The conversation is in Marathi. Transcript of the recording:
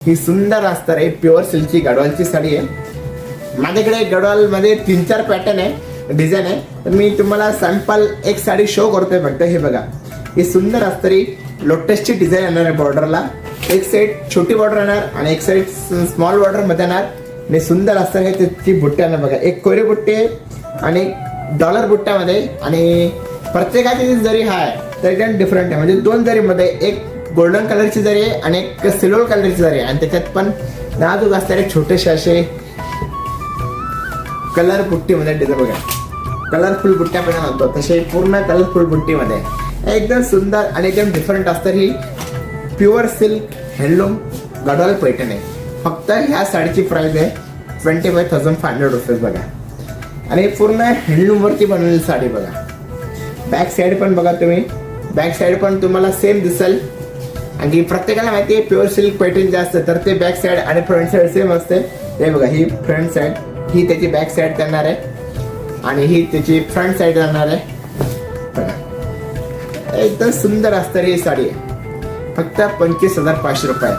ही सुंदर असणार आहे प्युअर सिल्कची गडवालची साडी आहे। माझ्याकडे गडवाल मध्ये 3-4 पॅटर्न आहे, डिझाईन आहे, तर मी तुम्हाला सॅम्पल एक साडी शो करतोय फक्त। हे बघा, ही सुंदर असणारी लोटसची डिझाईन येणार आहे बॉर्डरला। एक साईड छोटी बॉर्डर येणार आणि एक साईड स्मॉल बॉर्डर मध्ये येणार आणि सुंदर असणार आहे त्याची बुट्टी येणार बघा। एक कोरी बुट्टी आहे आणि डॉलर बुट्ट्यामध्ये, आणि प्रत्येकाची जरी आहे तर एकदम डिफरंट आहे, म्हणजे 2 जरीमध्ये एक गोल्डन कलरची जरी आहे आणि एक सिल्वर कलरची जरी आहे, आणि त्याच्यात पण नाजूक असणारे छोटेसे असे कलर बुट्टीमध्ये डिझाईन बघा। कलरफुल बुट्ट्या पण म्हणतो तसे पूर्ण कलरफुल बुट्टीमध्ये एकदम सुंदर आणि एकदम डिफरंट असतं। ही pure silk handloom Gadwal Paithan आहे। फक्त ह्या साडीची प्राइस आहे 25,500 रुपीज बघा, आणि पूर्ण हँडलूम वरती बनवलेली साडी बघा। बॅक साईड पण बघा तुम्ही, बॅक साईड पण तुम्हाला सेम दिसेल, आणि प्रत्येकाला माहिती आहे प्युअर सिल्क पैठण जे असतं तर ते बॅक साईड आणि फ्रंट साईड सेम असते। हे बघा, ही फ्रंट साईड, ही त्याची बॅक साईड करणार आहे आणि ही त्याची फ्रंट साईड राहणार आहे बघा। एकदम सुंदर असणारी ही साडी आहे, फक्त 25,500 रुपये।